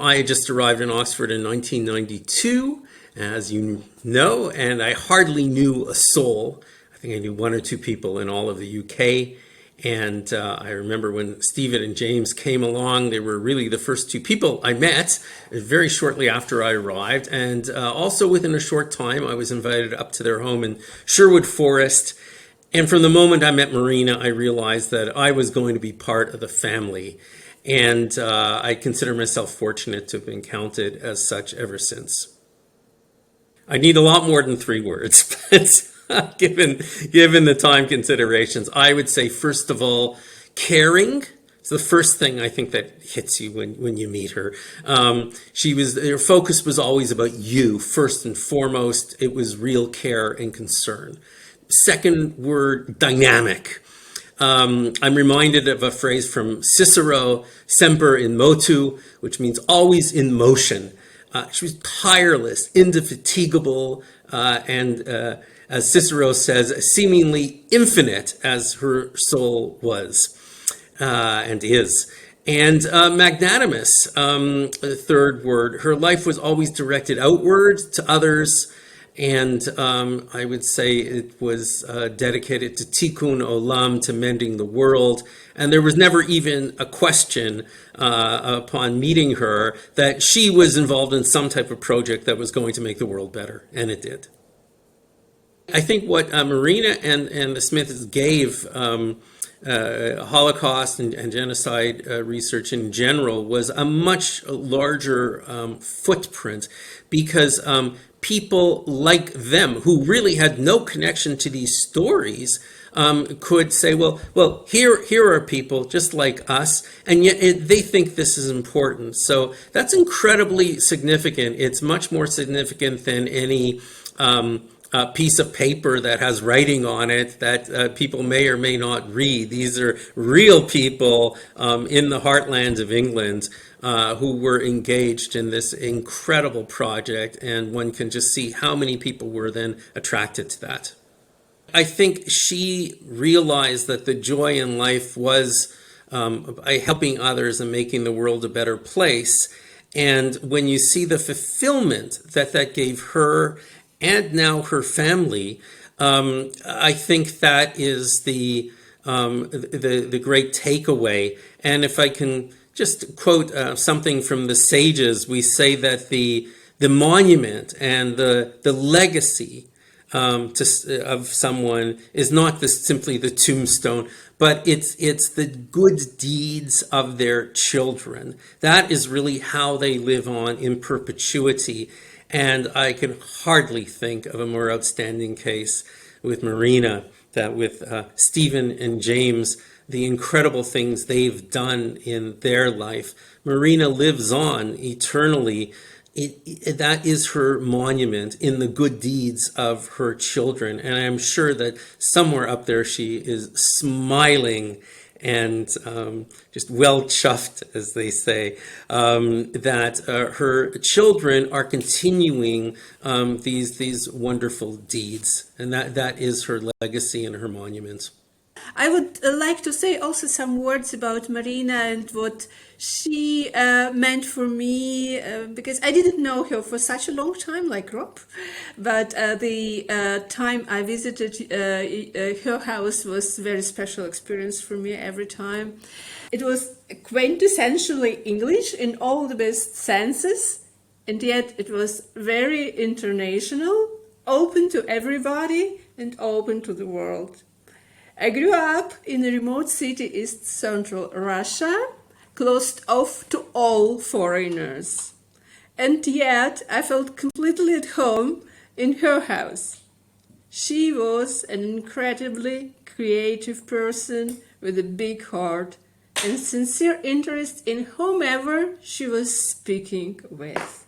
I had just arrived in Oxford in 1992, as you know, and I hardly knew a soul. I think I knew one or two people in all of the UK. And I remember when Stephen and James came along, they were really the first two people I met very shortly after I arrived. And also within a short time, I was invited up to their home in Sherwood Forest. And from the moment I met Marina, I realized that I was going to be part of the family. And I consider myself fortunate to have been counted as such ever since. I need a lot more than 3 words, but given the time considerations, I would say, first of all, caring. It's the first thing I think that hits you when you meet her. Her focus was always about you, first and foremost. It was real care and concern. Second word, dynamic. I'm reminded of a phrase from Cicero, semper in motu, which means always in motion. She was tireless, indefatigable, and as Cicero says, seemingly infinite as her soul was and is. And magnanimous, third word. Her life was always directed outward to others. And I would say it was dedicated to tikkun olam, to mending the world. And there was never even a question upon meeting her that she was involved in some type of project that was going to make the world better. And it did. I think what Marina and the Smiths gave Holocaust and genocide research in general was a much larger footprint, because people like them, who really had no connection to these stories, could say, well, here are people just like us, and yet they think this is important. So that's incredibly significant. It's much more significant than any piece of paper that has writing on it that people may or may not read. These are real people in the heartlands of England who were engaged in this incredible project, and one can just see how many people were then attracted to that. I think she realized that the joy in life was by helping others and making the world a better place. And when you see the fulfillment that gave her and now her family, I think that is the great takeaway. And if I can just quote something from the sages, we say that the monument and the legacy of someone is not simply the tombstone, but it's the good deeds of their children. That is really how they live on in perpetuity. And I can hardly think of a more outstanding case with Marina, that with Stephen and James, the incredible things they've done in their life. Marina lives on eternally. That is her monument in the good deeds of her children. And I'm sure that somewhere up there she is smiling and just well chuffed, as they say, that her children are continuing these wonderful deeds. And that is her legacy and her monument. I would like to say also some words about Marina and what she meant for me, because I didn't know her for such a long time, like Rob. But the time I visited her house was a very special experience for me every time. It was quintessentially English in all the best senses, and yet it was very international, open to everybody and open to the world. I grew up in a remote city, East Central Russia, closed off to all foreigners. And yet I felt completely at home in her house. She was an incredibly creative person with a big heart and sincere interest in whomever she was speaking with.